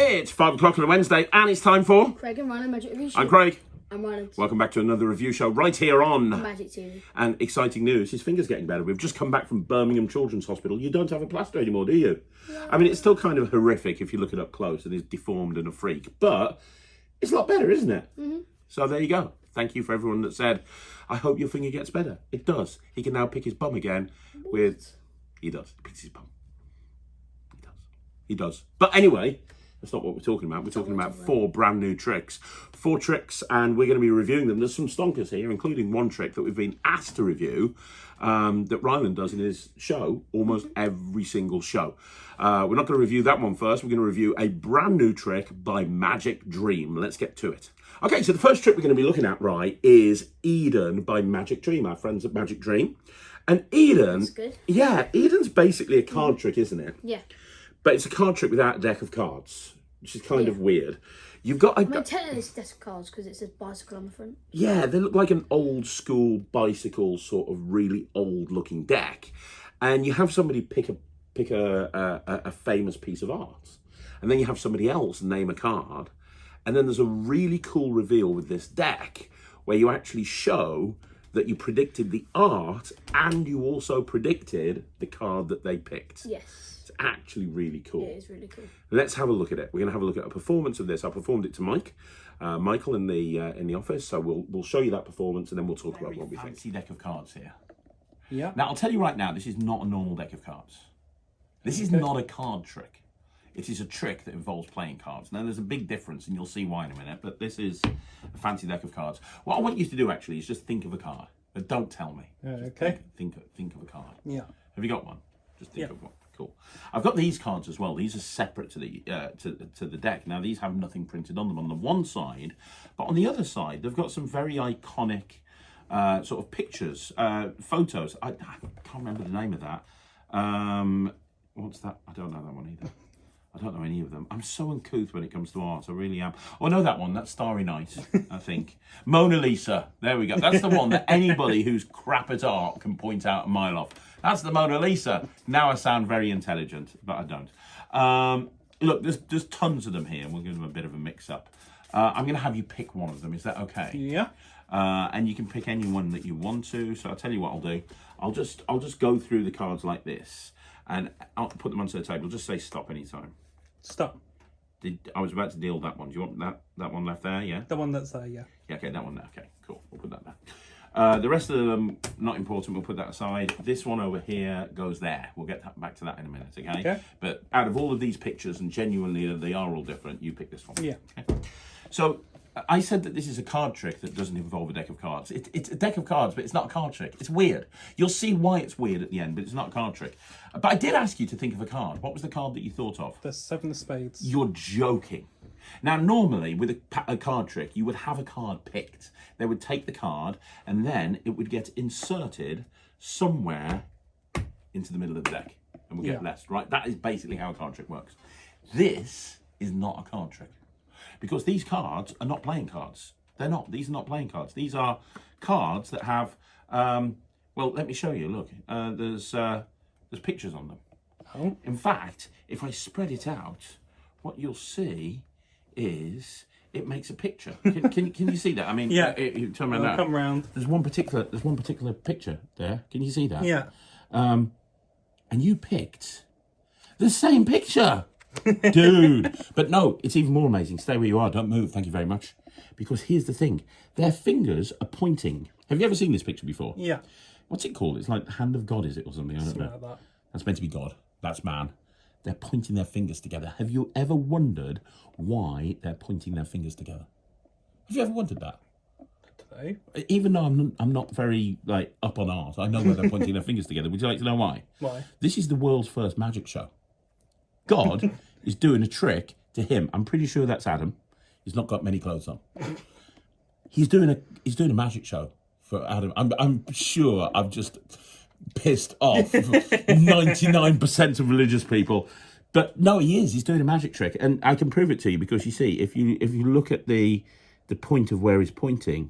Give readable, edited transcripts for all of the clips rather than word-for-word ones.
It's 5 o'clock on a Wednesday, and it's time for Craig and Ryland Magic Review Show. I'm Craig. I'm Ryland. Welcome back to another review show right here on Magic TV. And exciting news, his finger's getting better. We've just come back from Birmingham Children's Hospital. You don't have a plaster anymore, do you? No. I mean, it's still kind of horrific if you look it up close, and it's deformed and a freak, but it's a lot better, isn't it? Mm-hmm. So there you go. Thank you for everyone that said, I hope your finger gets better. It does. He can now pick his bum again with... He does. He picks his bum. He does. But anyway, that's not what we're talking about. We're talking about 4 brand new tricks. 4 tricks, and we're going to be reviewing them. There's some stonkers here, including one trick that we've been asked to review that Ryland does in his show, almost every single show. We're not going to review that one first. We're going to review a brand new trick by Magic Dream. Let's get to it. Okay, so the first trick we're going to be looking at, right, is Eden by Magic Dream, our friends at Magic Dream. And Eden, that's good. Yeah, Eden's basically a card trick, isn't it? Yeah. But it's a card trick without a deck of cards, which is kind of weird. You've got... I mean, technically it's a deck of cards because it says bicycle on the front. Yeah, they look like an old school bicycle, sort of really old looking deck. And you have somebody pick a famous piece of art. And then you have somebody else name a card. And then there's a really cool reveal with this deck where you actually show that you predicted the art and you also predicted the card that they picked. Yes. It's actually really cool. It is really cool. Let's have a look at it. We're going to have a look at a performance of this. I performed it to Michael in the office. So we'll show you that performance and then we'll talk about what we think. Fancy deck of cards here. Yeah. Now I'll tell you right now, this is not a normal deck of cards. This is not a card trick. It is a trick that involves playing cards. Now there's a big difference, and you'll see why in a minute. But this is a fancy deck of cards. What I want you to do actually is just think of a card, but don't tell me. Okay. Think of a card. Yeah. Have you got one? Just think of one. Cool. I've got these cards as well. These are separate to the to the deck. Now these have nothing printed on them on the one side, but on the other side they've got some very iconic sort of pictures, photos. I can't remember the name of that. What's that? I don't know that one either. I don't know any of them. I'm so uncouth when it comes to art. I really am. Oh, I know that one. That's Starry Night, I think. Mona Lisa. There we go. That's the one that anybody who's crap at art can point out a mile off. That's the Mona Lisa. Now I sound very intelligent, but I don't. Look, there's tons of them here. We'll give them a bit of a mix-up. I'm going to have you pick one of them. Is that okay? Yeah. And you can pick any one that you want to. So I'll tell you what I'll do. I'll just go through the cards like this, and I'll put them onto the table. Just say stop anytime. Stop. I was about to deal that one. Do you want that one left there? Yeah. The one that's there. Yeah. Yeah. Okay. That one there. Okay. Cool. We'll put that there. The rest of them not important. We'll put that aside. This one over here goes there. We'll get back to that in a minute. Okay. Okay. But out of all of these pictures, and genuinely they are all different, you pick this one. Yeah. Okay? So I said that this is a card trick that doesn't involve a deck of cards. It's a deck of cards, but it's not a card trick. It's weird. You'll see why it's weird at the end, but it's not a card trick. But I did ask you to think of a card. What was the card that you thought of? The 7 of spades. You're joking. Now, normally with a card trick, you would have a card picked. They would take the card and then it would get inserted somewhere into the middle of the deck and would get less, right? That is basically how a card trick works. This is not a card trick. Because these cards are not playing cards. They're not. These are not playing cards. These are cards that have, well, let me show you. Look, there's pictures on them. Oh. In fact, if I spread it out, what you'll see is it makes a picture. Can you see that? I mean, yeah. Turn around now. Come round. There's one particular picture there. Can you see that? Yeah. And you picked the same picture. Dude, but no, it's even more amazing. Stay where you are, don't move, thank you very much. Because here's the thing, their fingers are pointing. Have you ever seen this picture before? Yeah. What's it called? It's like the hand of God, is it, or something? I don't know. Like that. That's meant to be God. That's man. They're pointing their fingers together. Have you ever wondered why they're pointing their fingers together? Have you ever wondered that? Today. Even though I'm not very up on art, I know why they're pointing their fingers together. Would you like to know why? Why? This is the world's first magic show. God is doing a trick to him. I'm pretty sure that's Adam. He's not got many clothes on. He's doing a magic show for Adam. I'm sure I've just pissed off 99% of religious people. But no, he is. He's doing a magic trick, and I can prove it to you because you see, if you look at the point of where he's pointing,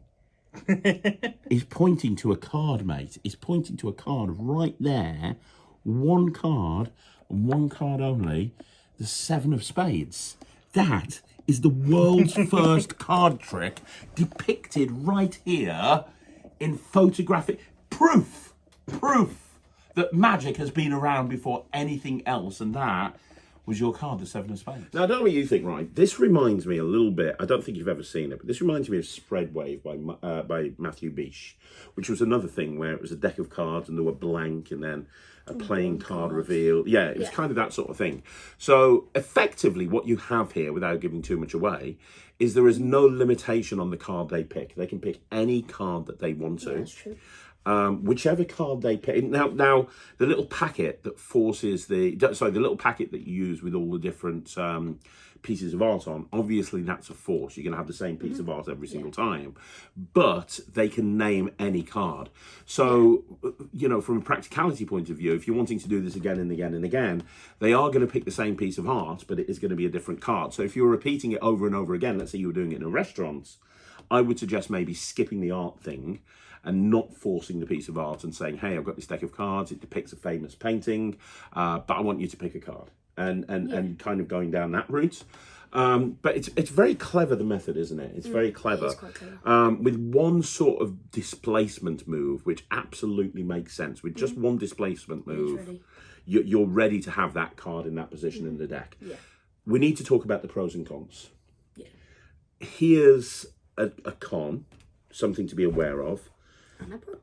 he's pointing to a card, mate. He's pointing to a card right there. One card, and one card only. The 7 of spades. That is the world's first card trick depicted right here in photographic proof that magic has been around before anything else, and that was your card, the Seven of Spades. Now, I don't know what you think, right? This reminds me a little bit, I don't think you've ever seen it, but this reminds me of Spread Wave by Matthew Bish, which was another thing where it was a deck of cards and they were blank and then a playing card reveal. Yeah, it was kind of that sort of thing. So effectively what you have here, without giving too much away, is there is no limitation on the card they pick. They can pick any card that they want to. Yeah, that's true. Whichever card they pick. Now, the little packet that forces the little packet that you use with all the different pieces of art on, obviously that's a force. You're going to have the same piece of art every single time, but they can name any card. So, you know, from a practicality point of view, if you're wanting to do this again and again and again, they are going to pick the same piece of art, but it is going to be a different card. So if you're repeating it over and over again, let's say you were doing it in a restaurant, I would suggest maybe skipping the art thing and not forcing the piece of art and saying, hey, I've got this deck of cards, it depicts a famous painting, but I want you to pick a card, and kind of going down that route. But it's very clever, the method, isn't it? It's very clever. It is quite clever. With one sort of displacement move, which absolutely makes sense. With just one displacement move, you're ready to have that card in that position in the deck. Yeah. We need to talk about the pros and cons. Yeah. Here's a con, something to be aware of. And a pro.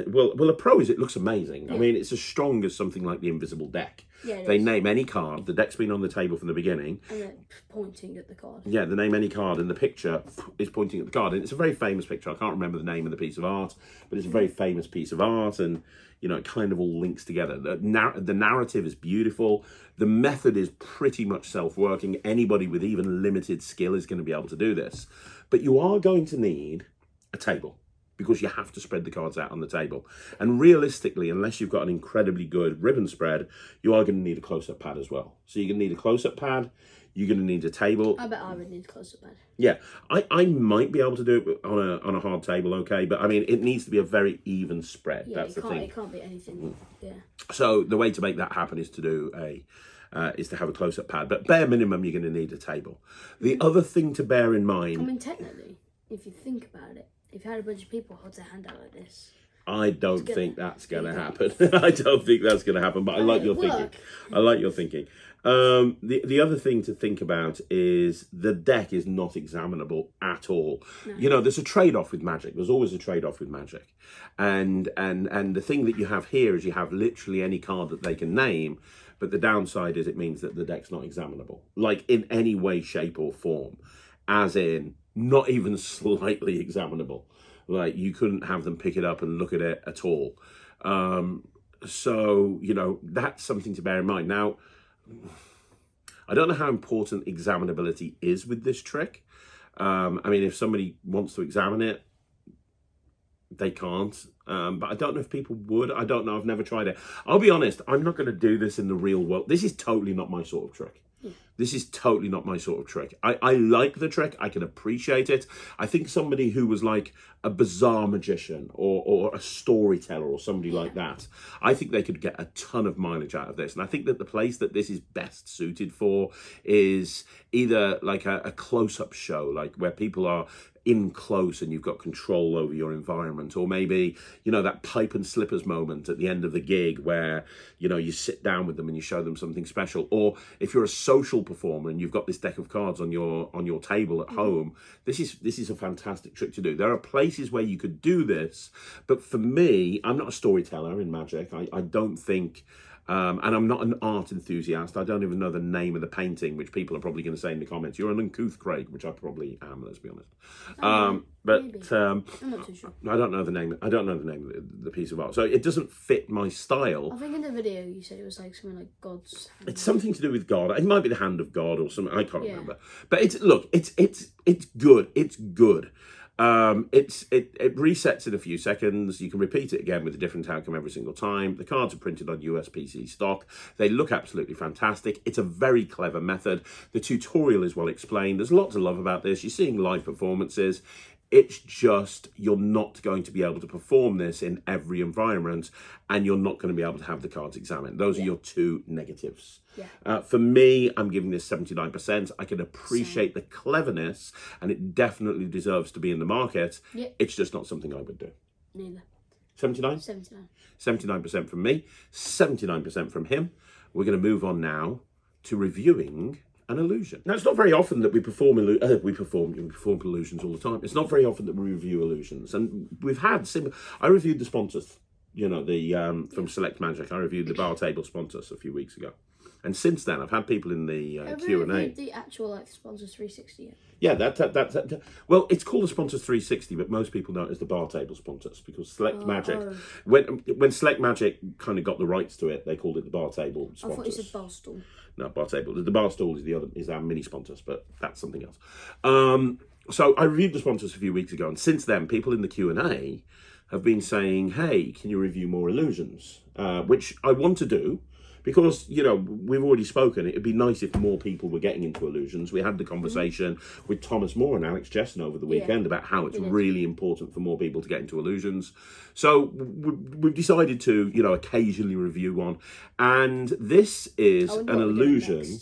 Well, a pro is it looks amazing. Yeah. I mean, it's as strong as something like the invisible deck. Yeah, they name any card. The deck's been on the table from the beginning. And they're pointing at the card. Yeah, they name any card, and the picture is pointing at the card. And it's a very famous picture. I can't remember the name of the piece of art, but it's a very famous piece of art, and you know, it kind of all links together. The narrative is beautiful. The method is pretty much self-working. Anybody with even limited skill is going to be able to do this. But you are going to need a table, because you have to spread the cards out on the table. And realistically, unless you've got an incredibly good ribbon spread, you are going to need a close-up pad as well. So you're going to need a close-up pad, you're going to need a table. I bet I would need a close-up pad. Yeah, I might be able to do it on a hard table, okay, but I mean, it needs to be a very even spread. Yeah, that's the thing. It can't be anything, yeah. So the way to make that happen is to do is to have a close-up pad, but bare minimum, you're going to need a table. The other thing to bear in mind... I mean, technically, if you think about it, if you had a bunch of people hold their hand out like this, I don't think that's going to happen. I don't think that's going to happen, but I like your thinking. I like your thinking. The other thing to think about is the deck is not examinable at all. No. You know, there's a trade-off with Magic. There's always a trade-off with Magic. And the thing that you have here is you have literally any card that they can name, but the downside is it means that the deck's not examinable, like in any way, shape or form, as in not even slightly examinable. Like you couldn't have them pick it up and look at it at all. So, you know, that's something to bear in mind. Now, I don't know how important examinability is with this trick. I mean, if somebody wants to examine it, they can't. But I don't know if people would. I don't know. I've never tried it. I'll be honest. I'm not going to do this in the real world. This is totally not my sort of trick. This is totally not my sort of trick. I like the trick. I can appreciate it. I think somebody who was like a bizarre magician or a storyteller or somebody like that, I think they could get a ton of mileage out of this. And I think that the place that this is best suited for is either like a close-up show, like where people are in close and you've got control over your environment, or maybe, you know, that pipe and slippers moment at the end of the gig where, you know, you sit down with them and you show them something special. Or if you're a social performer and you've got this deck of cards on your table at home, this is a fantastic trick to do. There are places where you could do this, but for me, I'm not a storyteller in Magic. I don't think and I'm not an art enthusiast. I don't even know the name of the painting, which people are probably going to say in the comments. You're an uncouth Craig, which I probably am, let's be honest. But I'm not too sure. I don't know the name. I don't know the name of the piece of art, so it doesn't fit my style. I think in the video you said it was like something like God's hand. It's something to do with God. It might be the hand of God or something. I can't remember. But it's good. It's good. It resets in a few seconds. You can repeat it again with a different outcome every single time. The cards are printed on USPC stock. They look absolutely fantastic. It's a very clever method. The tutorial is well explained. There's a lot to love about this. You're seeing live performances. It's just you're not going to be able to perform this in every environment, and you're not going to be able to have the cards examined. Those are your two negatives. Yeah. For me, I'm giving this 79%. I can appreciate the cleverness, and it definitely deserves to be in the market. Yeah. It's just not something I would do. Neither. 79? 79. 79% from me, 79% from him. We're going to move on now to reviewing an illusion. Now, it's not very often that we perform illusions all the time. It's not very often that we review illusions. And we've had I reviewed the sponsors, you know, from Select Magic. I reviewed the bar table sponsors a few weeks ago. And since then, I've had people in the Q&A. The actual like sponsors 360 yet? Yeah, that. Well, it's called the Sponsors 360, but most people know it as the bar table sponsors because Select Magic, when Select Magic kind of got the rights to it, they called it the bar table sponsors. I thought you said bar stool. No, bar table. The bar stool is our mini sponsors, but that's something else. So I reviewed the sponsors a few weeks ago, and since then, people in the Q&A have been saying, "Hey, can you review more illusions?" Which I want to do. Because, you know, we've already spoken. It'd be nice if more people were getting into illusions. We had the conversation with Thomas Moore and Alex Jessen over the weekend about how it's really important for more people to get into illusions. So we've decided to, you know, occasionally review one. And this is an illusion.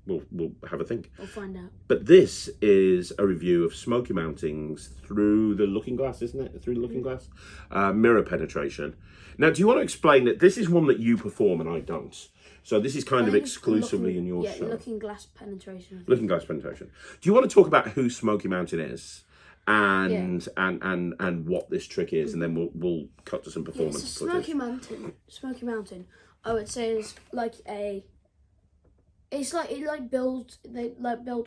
We'll have a think. We'll find out. But this is a review of Smoky Mountings through the looking glass, isn't it? Through the looking glass. Mirror penetration. Now, do you want to explain that this is one that you perform and I don't? So this is kind of exclusively in your show. Yeah, looking glass penetration. Looking glass penetration. Do you want to talk about who Smoky Mountain is and what this trick is, and then we'll cut to some performance footage. Smoky Mountain. I would say is like it build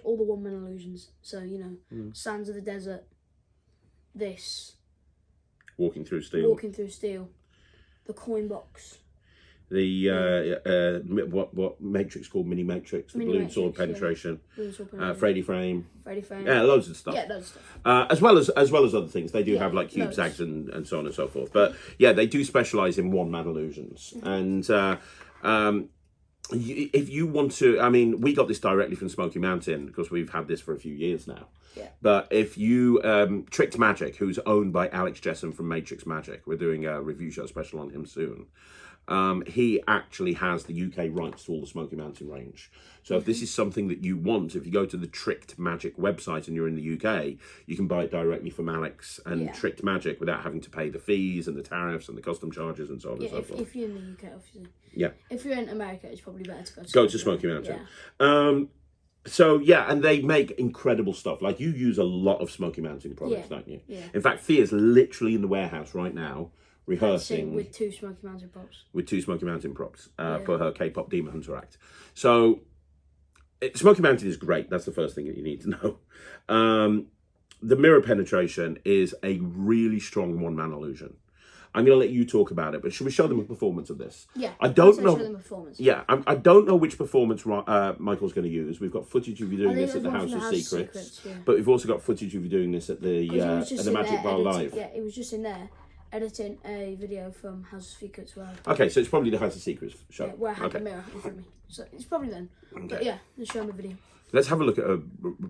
all the one man illusions. So you know, Sands of the Desert. This. Walking through steel. The coin box. The what Matrix called mini Matrix, the balloon sword penetration, Freddy frame, yeah, loads of stuff. Yeah, loads of stuff. As well as other things. They do have like cube zags and so on and so forth. But yeah, they do specialize in one man illusions. And if you want to, I mean, we got this directly from Smoky Mountain because we've had this for a few years now. Yeah. But if you Tricked Magic, who's owned by Alex Jessen from Matrix Magic, we're doing a review show special on him soon. He actually has the UK rights to all the Smoky Mountain range. So if this is something that you want, if you go to the Tricked Magic website and you're in the UK, you can buy it directly from Alex and Tricked Magic without having to pay the fees and the tariffs and the custom charges and so on and so forth. If you're in the UK, obviously. Yeah. If you're in America, it's probably better to go to Smoky Mountain. Yeah. So, yeah, and they make incredible stuff. Like, you use a lot of Smoky Mountain products, don't you? Yeah. In fact, Thea's literally in the warehouse right now, rehearsing with two Smoky Mountain props. For her K-pop Demon Hunter act. So, Smoky Mountain is great. That's the first thing that you need to know. The mirror penetration is a really strong one-man illusion. I'm going to let you talk about it, but should we show them a performance of this? Yeah, I don't know. Show them a performance. Yeah, I don't know which performance Michael's going to use. We've got footage of you doing this at the House of Secrets, but we've also got footage of you doing this at the Magic Bar Live. Yeah, it was just in there editing a video from House of Secrets. Okay, so it's probably the House of Secrets show. Yeah, where I had the mirror in front of me, so it's probably then. Okay. But yeah, let's show them the video. Let's have a look at a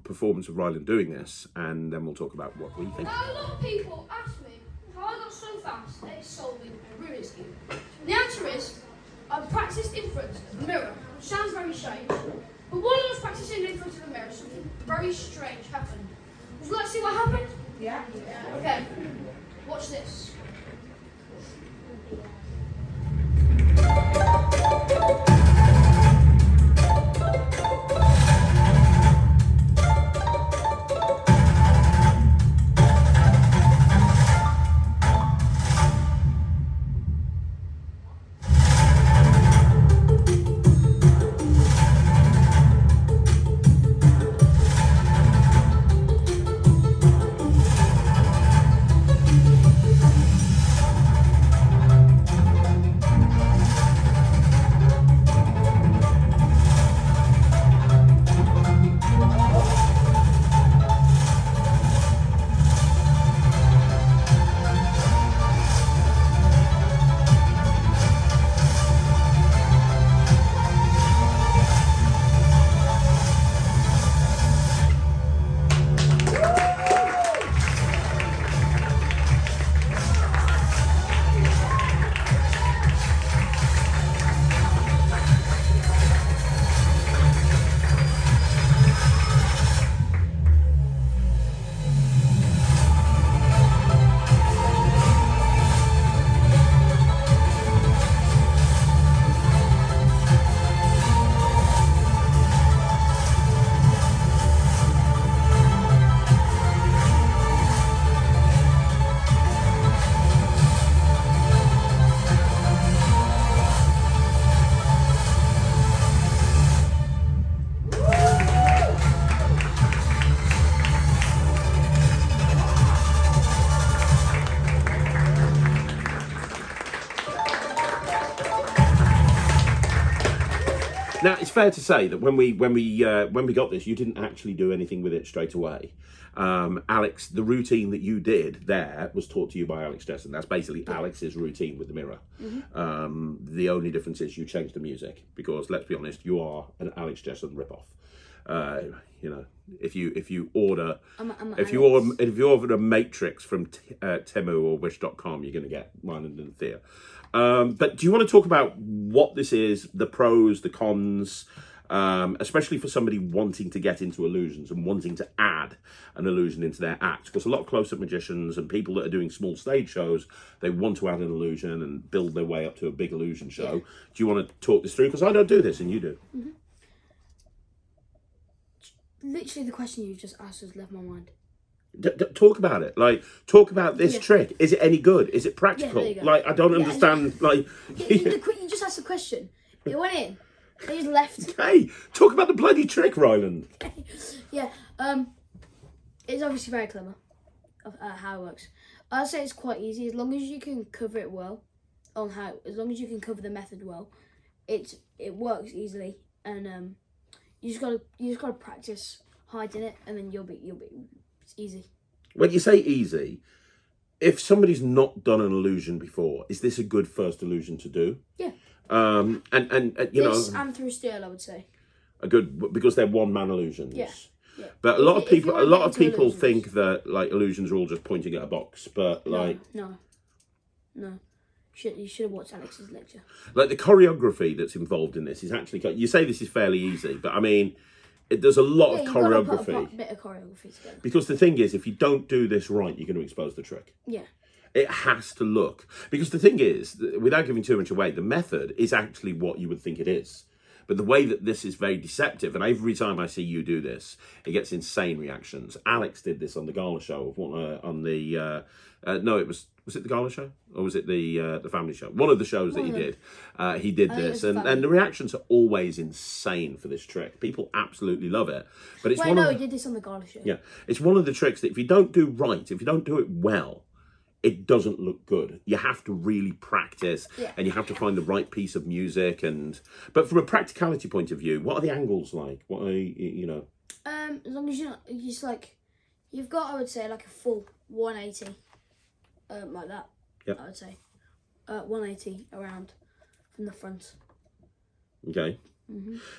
performance of Ryland doing this, and then we'll talk about what we think. Now, a lot of people ask me how I got so fast at solving a Rubik's Cube. The answer is, I practiced in front of the mirror, which sounds very strange, but while I was practicing in front of the mirror, something very strange happened. Would you like to see what happened? Yeah. Okay, watch this. Now, it's fair to say that when we got this, you didn't actually do anything with it straight away. Alex, the routine that you did there was taught to you by Alex Jesson. That's basically Alex's routine with the mirror. The only difference is you changed the music because, let's be honest, you are an Alex Jesson ripoff. You know, if you order if you order a Matrix from Temu or Wish.com, you're going to get Ryland and Thea. But do you want to talk about what this is, the pros, the cons, especially for somebody wanting to get into illusions and wanting to add an illusion into their act? Because a lot of close-up magicians and people that are doing small stage shows, they want to add an illusion and build their way up to a big illusion show. Do you want to talk this through? Because I don't do this and you do. Literally, the question you just asked has left my mind. Talk about it. Like, talk about this trick. Is it any good? Is it practical? there you go. Like, I don't understand. Like, You just asked the question. It went in. They just left. hey, talk about the bloody trick, Ryland. Yeah. It's obviously very clever of how it works. I'd say it's quite easy as long as you can cover it well. As long as you can cover the method well, it works easily, and you just gotta practice hiding it, and then you'll be it's easy. When you say easy, if somebody's not done an illusion before, is this a good first illusion to do? Yeah. And you This know, and through steel, I would say. a good, because they're one man illusions. Yeah. Yeah. But a lot of If you people, wanna a lot get of into people illusions. think that like illusions are all just pointing at a box, but like No. You should have watched Alex's lecture. like the choreography that's involved in this is actually. You say this is fairly easy, but I mean, there's a lot of You've got to put choreography. a bit of choreography together. Because the thing is, if you don't do this right, you're going to expose the trick. Yeah. It has to look. Because the thing is, without giving too much away, the method is actually what you would think it is. But the way that this is very deceptive, and every time I see you do this, it gets insane reactions. Alex did this on the gala show, no, was it the gala show? Or was it the family show? One of the shows that he did. He did this, and the reactions are always insane for this trick. People absolutely love it. But it's He did this on the gala show. yeah, it's one of the tricks that if you don't do right, if you don't do it well, it doesn't look good. You have to really practice, and you have to find the right piece of music. But from a practicality point of view, what are the angles like? What are you know? As long as you've got, I would say, like a full 180, like that. Yep. I would say, 180 around from the front. Okay.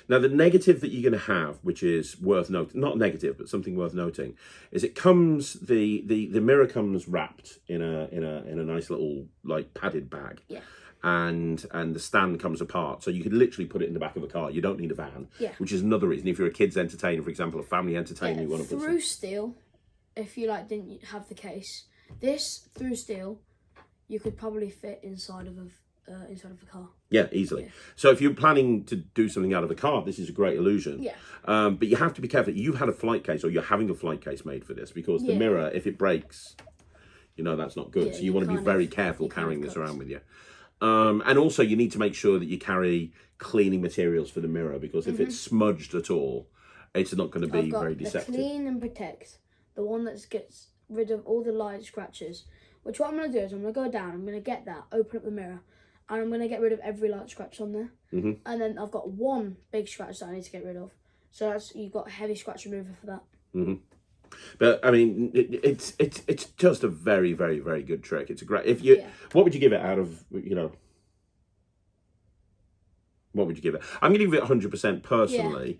Now, the negative that you're going to have, which is worth noting, not negative, but something worth noting, is it comes the mirror comes wrapped in a nice little like padded bag. Yeah. And the stand comes apart, so you could literally put it in the back of a car. You don't need a van. Yeah. Which is another reason. If you're a kids entertainer, for example, a family entertainer, you want to put through steel. If you didn't have the case, this through steel, you could probably fit inside of a car. Yeah, easily. Yeah. So if you're planning to do something out of a car, this is a great illusion. Yeah. But you have to be careful. You've had a flight case, or you're having a flight case made for this, because the mirror, if it breaks, that's not good. Yeah, so you want to be very careful carrying this around with you. And also you need to make sure that you carry cleaning materials for the mirror, because if it's smudged at all, it's not going to be very deceptive. The clean and protect, the one that gets rid of all the light scratches. Which what I'm going to do is I'm going to go down, I'm going to get that, open up the mirror, and I'm going to get rid of every light scratch on there. And then I've got one big scratch that I need to get rid of. So you've got a heavy scratch remover for that. But I mean, it's just a very, very, very good trick. It's a great. What would you give it out of What would you give it? I'm going to give it 100% personally,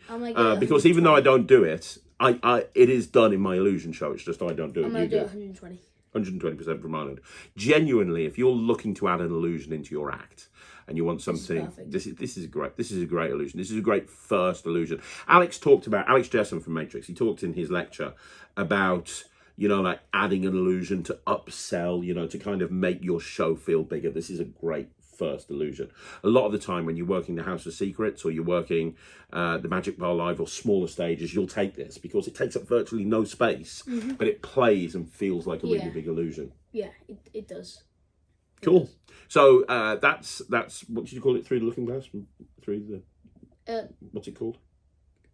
because even though I don't do it, it is done in my illusion show. It's just I don't do it. I'm going to do it 120. 120% from Ryland. Genuinely, if you're looking to add an illusion into your act and you want something, this is great. This is a great illusion. This is a great first illusion. Alex Jesson from Matrix. He talked in his lecture about adding an illusion to upsell, to kind of make your show feel bigger. This is a great first illusion. A lot of the time when you're working the House of Secrets or you're working the Magic Bar Live or smaller stages, you'll take this because it takes up virtually no space, but it plays and feels like a really big illusion. Yeah, it does. Cool. So that's what did you call it? Through the looking glass? Through the what's it called?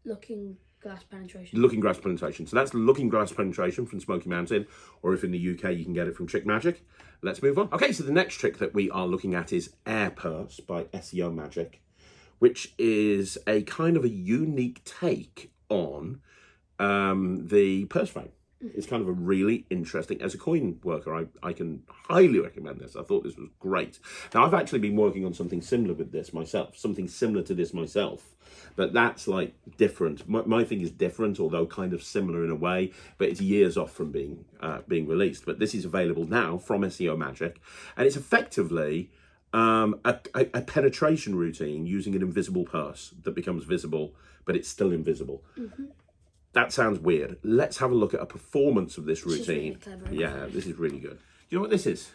Looking glass penetration. Looking glass penetration. So that's Looking Glass Penetration from Smoky Mountain, or if in the UK you can get it from Trick Magic. Let's move on. Okay, so the next trick that we are looking at is Air Purse by SEO Magic, which is a kind of a unique take on the purse frame. It's kind of a really interesting, as a coin worker, I can highly recommend this. I thought this was great. Now, I've actually been working on something similar with this myself, but that's like different. My thing is different, although kind of similar in a way, but it's years off from being released. But this is available now from SEO Magic, and it's effectively a penetration routine using an invisible purse that becomes visible, but it's still invisible. That sounds weird. Let's have a look at a performance of this routine. This is really clever. Yeah, this is really good. Do you know what this is?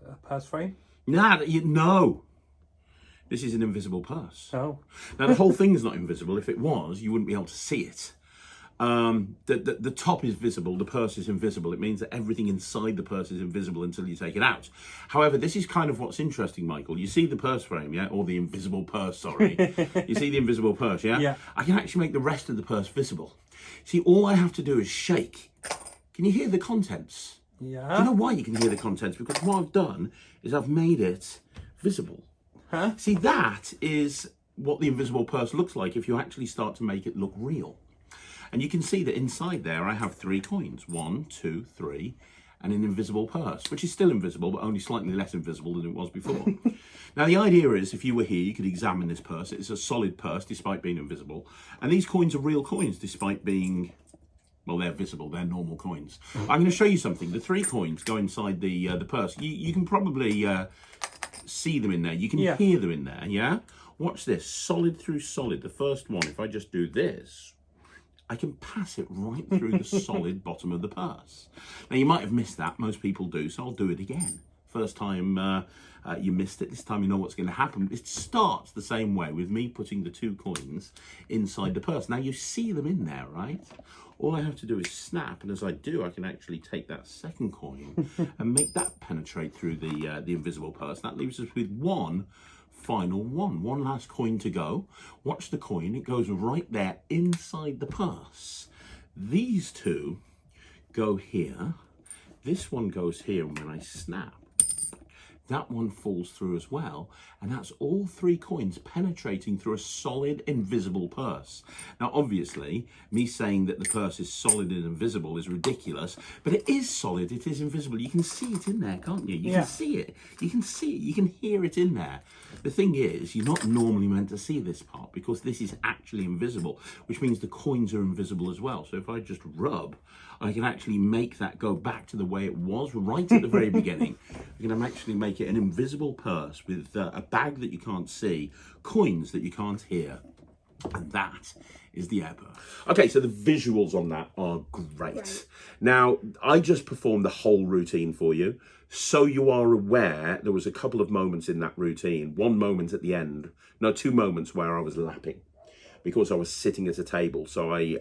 A purse frame? No. This is an invisible purse. Oh. Now, the whole thing is not invisible. If it was, you wouldn't be able to see it. The top is visible, the purse is invisible. It means that everything inside the purse is invisible until you take it out. However, this is kind of what's interesting, Michael. You see the purse frame, yeah? Or the invisible purse, sorry. You see the invisible purse, yeah? Yeah. I can actually make the rest of the purse visible. See, all I have to do is shake. Can you hear the contents? Yeah. Do you know why you can hear the contents? Because what I've done is I've made it visible. Huh? See, that is what the invisible purse looks like if you actually start to make it look real. And you can see that inside there I have 3 coins. 1, 2, 3, and an invisible purse, which is still invisible, but only slightly less invisible than it was before. Now, the idea is, if you were here, you could examine this purse. It's a solid purse, despite being invisible. And these coins are real coins, despite being, well, they're visible, they're normal coins. I'm going to show you something. The 3 coins go inside the purse. You can probably see them in there. You can hear them in there, yeah? Watch this, solid through solid. The first one, if I just do this, I can pass it right through the solid bottom of the purse. Now, you might have missed that. Most people do, so I'll do it again. First time you missed it, this time you know what's going to happen. It starts the same way with me putting the 2 coins inside the purse. Now, you see them in there, right? All I have to do is snap, and as I do, I can actually take that second coin and make that penetrate through the invisible purse. That leaves us with one last coin to go. Watch the coin, it goes right there inside the purse. These 2 go here, this one goes here, and when I snap, that one falls through as well, and that's all 3 coins penetrating through a solid invisible purse. Now, obviously, me saying that the purse is solid and invisible is ridiculous, but it is solid, it is invisible. You can see it in there, can't you? You can see it, you can see it, you can hear it in there. The thing is, you're not normally meant to see this part because this is actually invisible, which means the coins are invisible as well. So if I just rub, I can actually make that go back to the way it was right at the very beginning. I can actually make it an invisible purse with a bag that you can't see, coins that you can't hear, and that is the air purse. Okay, so the visuals on that are great. Now, I just performed the whole routine for you. So you are aware, there was a couple of moments in that routine. One moment at the end, no, 2 moments where I was lapping, because I was sitting at a table. So I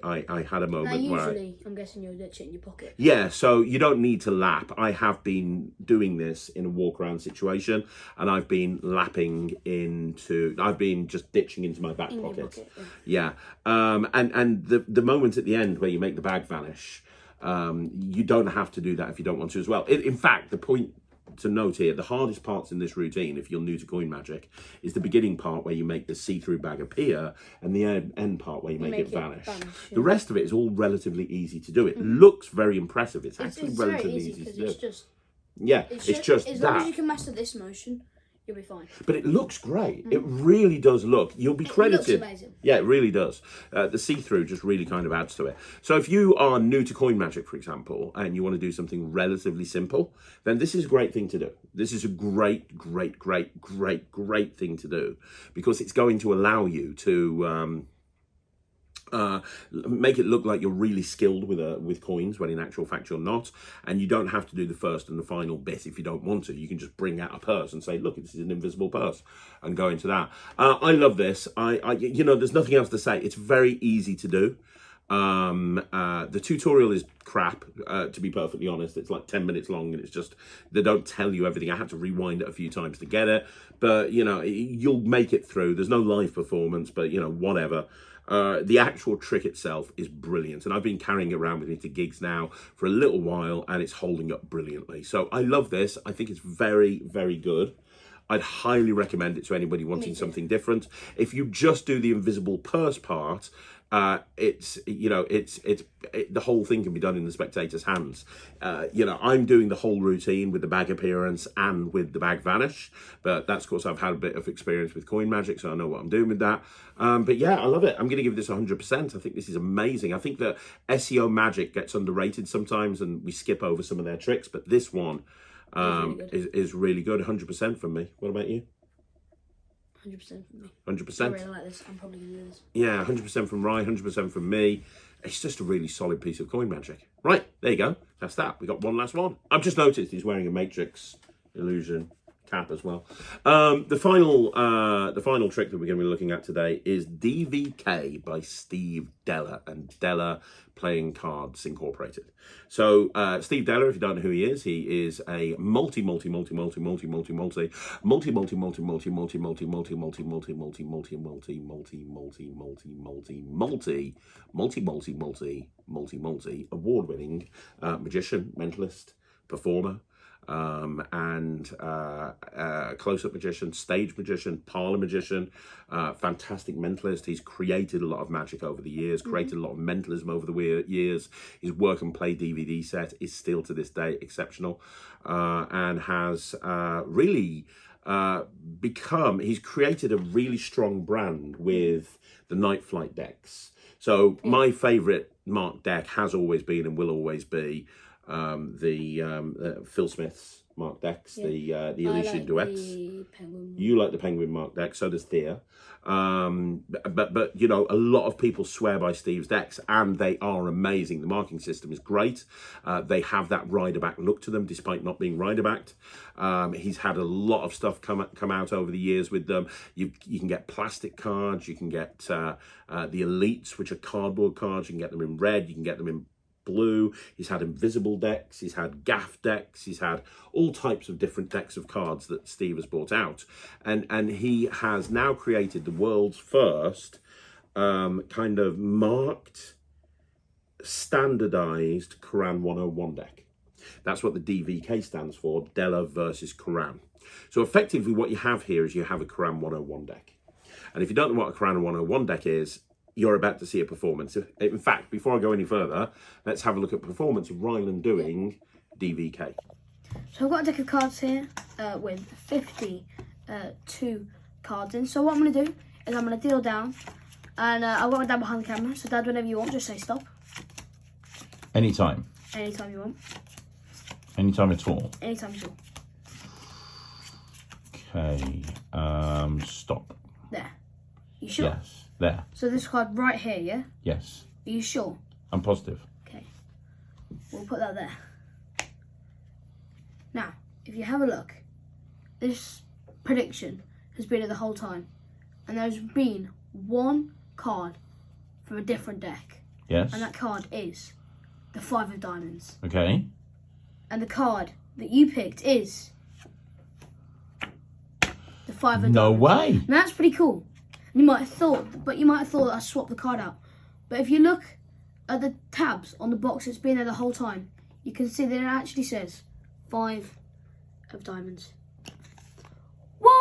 had a moment now, where... usually, I'm guessing you'll ditch it in your pocket. Yeah, so you don't need to lap. I have been doing this in a walk-around situation, and I've been I've been just ditching into my back pocket. Yeah. And the moment at the end where you make the bag vanish, you don't have to do that if you don't want to as well. In fact, the point to note here, the hardest parts in this routine, if you're new to Coin Magic, is the beginning part where you make the see-through bag appear, and the end part where you make it vanish. The rest of it is all relatively easy to do. It looks very impressive. It's actually relatively easy to do. It's just, it's just as that. long as you can master this motion, you'll be fine. But it looks great. It really does look. You'll be credited. It looks amazing. Yeah, it really does. The see-through just really kind of adds to it. So if you are new to Coin Magic, for example, and you want to do something relatively simple, then this is a great thing to do. This is a great thing to do, because it's going to allow you to make it look like you're really skilled with coins, when in actual fact you're not, and you don't have to do the first and the final bit if you don't want to. You can just bring out a purse and say, look, this is an invisible purse, and go into that. I love this. You know, there's nothing else to say. It's very easy to do. The tutorial is crap, to be perfectly honest. It's like 10 minutes long, and it's just, they don't tell you everything. I had to rewind it a few times to get it, but you know, you'll make it through. There's no live performance, but you know, whatever. The actual trick itself is brilliant, and I've been carrying it around with me to gigs now for a little while, and it's holding up brilliantly. So I love this. I think it's very good. I'd highly recommend it to anybody wanting something different. If you just do the invisible purse part, it's the whole thing can be done in the spectator's hands. I'm doing the whole routine with the bag appearance and with the bag vanish, but that's, of course, I've had a bit of experience with Coin Magic, so I know what I'm doing with that. But yeah, I love it. I'm going to give this 100%. I think this is amazing. I think that SEO Magic gets underrated sometimes and we skip over some of their tricks, but this one is really good. 100% from me. What about you? 100% from me. 100%. I really like this. I'm probably going to do this. Yeah, 100% from Ryan, 100% from me. It's just a really solid piece of Coin Magic. Right, there you go. That's that. We got one last one. I've just noticed he's wearing a Matrix illusion cap as well. The final trick that we're going to be looking at today is DVK by Steve Dela and Dela Playing Cards Incorporated. So Steve Dela, if you don't know who he is a multi award-winning magician, mentalist, performer, and close-up magician, stage magician, parlor magician, fantastic mentalist. He's created a lot of magic over the years, created a lot of mentalism over the years. His work and play DVD set is still to this day exceptional, and has really he's created a really strong brand with the Night Flight decks. So my favourite Mark deck has always been and will always be Phil Smith's Mark decks, the Elysian Duets. You like the Penguin Mark deck, so does Thea. But a lot of people swear by Steve's decks, and they are amazing. The marking system is great. They have that rider-back look to them, despite not being rider-backed. He's had a lot of stuff come out over the years with them. You can get plastic cards. You can get the Elites, which are cardboard cards. You can get them in red. You can get them in blue. He's had invisible decks, he's had gaff decks, he's had all types of different decks of cards that Steve has brought out, and he has now created the world's first kind of marked, standardized Quran 101 deck. That's what the DVK stands for, Dela versus Quran. So effectively what you have here is you have a Quran 101 deck, and if you don't know what a Quran 101 deck is, you're about to see a performance. In fact, before I go any further, let's have a look at performance of Ryland doing DVK. So I've got a deck of cards here with 52 cards in. So what I'm going to do is I'm going to deal down, and I've got my dad behind the camera. So Dad, whenever you want, just say stop. Anytime. Anytime you want. Anytime at all. Anytime at all. Okay. Stop. There. You sure? Yes. There. So this card right here, yeah? Yes. Are you sure? I'm positive. Okay. We'll put that there. Now, if you have a look, this prediction has been there the whole time. And there's been one card from a different deck. Yes. And that card is the 5 of Diamonds. Okay. And the card that you picked is the 5 of Diamonds. No way. Now that's pretty cool. You might have thought I swapped the card out. But if you look at the tabs on the box that's been there the whole time, you can see that it actually says 5 of Diamonds. What?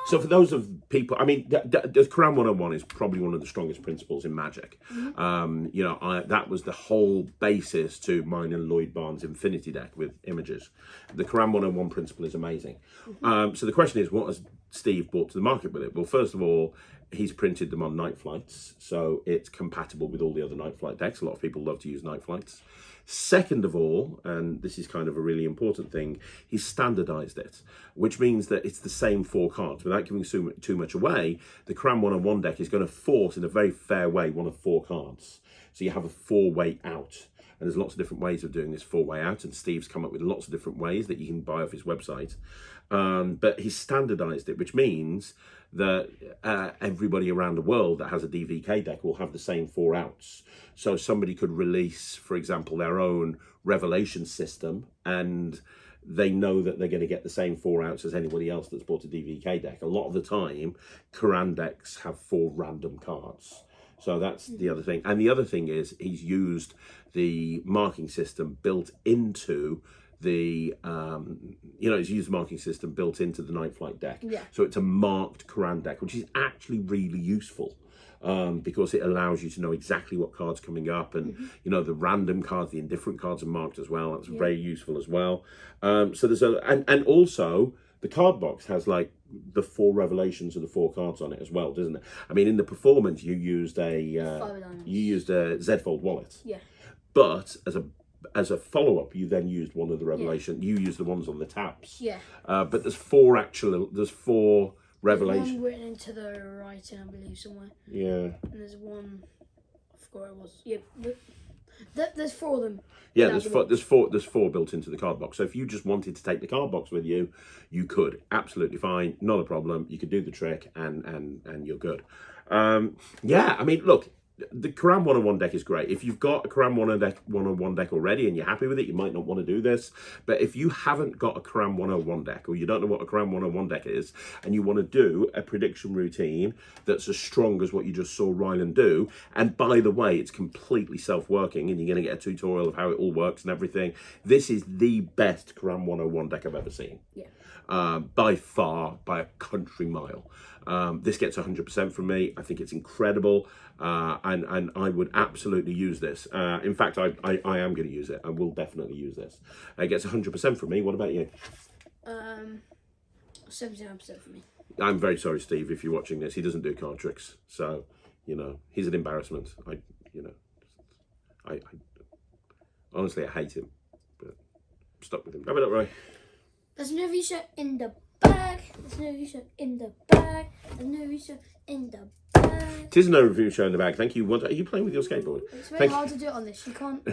So for those of people, I mean, the Quran 101 is probably one of the strongest principles in Magic. That was the whole basis to mine and Lloyd Barnes' Infinity deck with images. The Quran 101 principle is amazing. So the question is, what has Steve brought to the market with it? Well, first of all, he's printed them on Night Flights, so it's compatible with all the other Night Flight decks. A lot of people love to use Night Flights. Second of all, and this is kind of a really important thing, he's standardized it, which means that it's the same 4 cards. Without giving too much away, the Quran 101 deck is going to force, in a very fair way, one of 4 cards. So you have a 4-way out. And there's lots of different ways of doing this 4-way out, and Steve's come up with lots of different ways that you can buy off his website. But he's standardized it, which means that everybody around the world that has a DVK deck will have the same 4 outs. So somebody could release, for example, their own Revelation system, and they know that they're going to get the same 4 outs as anybody else that's bought a DVK deck. A lot of the time, Quran decks have 4 random cards. So that's the other thing. And the other thing is he's used the marking system built into the it's used marking system built into the Night Flight deck. Yeah. So it's a marked Quran deck, which is actually really useful. Because it allows you to know exactly what card's coming up, and the random cards, the indifferent cards are marked as well. That's very useful as well. So there's and also the card box has like the 4 revelations of the 4 cards on it as well, doesn't it? I mean, in the performance, you used a Z Fold wallet. Yeah. But as a follow-up, you then used one of the revelation. You used the ones on the taps. Yeah. But there's 4 revelations. One written into the writing, I believe, somewhere. Yeah. And there's one. I forgot where it was. Yeah. There's 4 of them. Yeah, there's 4 built into the card box. So if you just wanted to take the card box with you, you could. Absolutely fine, not a problem. You could do the trick, and you're good. Yeah, I mean, look, the Quran 101 deck is great. If you've got a Quran 101 deck already and you're happy with it, you might not want to do this. But if you haven't got a Quran 101 deck, or you don't know what a Quran 101 deck is, and you want to do a prediction routine that's as strong as what you just saw Ryland do, and by the way, it's completely self-working, and you're going to get a tutorial of how it all works and everything, this is the best Quran 101 deck I've ever seen. Yeah. By far, by a country mile. This gets 100% from me. I think it's incredible, and I would absolutely use this. In fact, I am going to use it. I will definitely use this. It gets 100% from me. What about you? 79% for me. I'm very sorry, Steve, if you're watching this. He doesn't do card tricks, so he's an embarrassment. I honestly, I hate him, but I'm stuck with him. Wrap it up, Roy. There's no research in the bag. There's no research in the bag. There's no research in the bag. It is no review show in the bag. Thank you. Are you playing with your skateboard? It's very hard to do it on this. You can't.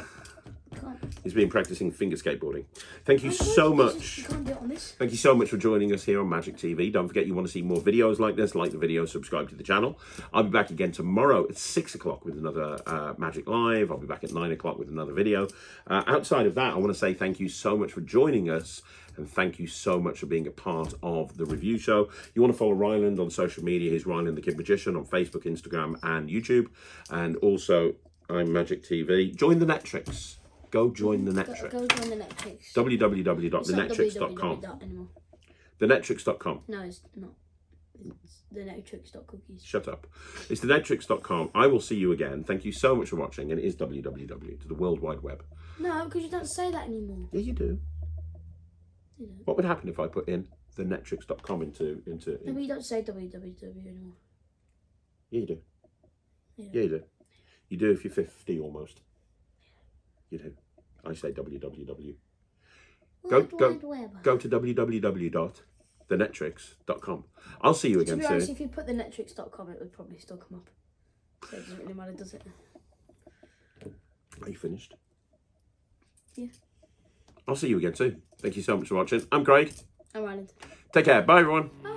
He's been practicing finger skateboarding. Thank you so much. You can't do it on this. Thank you so much for joining us here on Magic TV. Don't forget, you want to see more videos like this, like the video, subscribe to the channel. I'll be back again tomorrow at 6 o'clock with another Magic Live. I'll be back at 9 o'clock with another video. Outside of that, I want to say thank you so much for joining us, and thank you so much for being a part of the review show. You want to follow Ryland on social media. He's Ryland the Kid Magician on Facebook, Instagram, and YouTube. And also, I'm Magic TV. Join the Netrix. Go join the Netrix. Go join the Netrix. www.thenetrix.com. anymore. Thenetrix.com. No, it's not. It's the Netrix.cookies. Shut up. It's thenetrix.com. I will see you again. Thank you so much for watching. And it is www, to the World Wide Web. No, because you don't say that anymore. Yeah, you do. You don't. What would happen if I put in thenetrix.com into No, but you don't say www anymore. Yeah, you do. Yeah. Yeah, you do. You do if you're 50 almost. You do. I say www. Go to www.thenetrix.com. I'll see you again To be honest, soon. if you put the Netrix.com, it would probably still come up. So it doesn't really matter, does it? Are you finished? Yeah. I'll see you again soon. Thank you so much for watching. I'm Craig. I'm Ryland. Take care. Bye, everyone. Bye.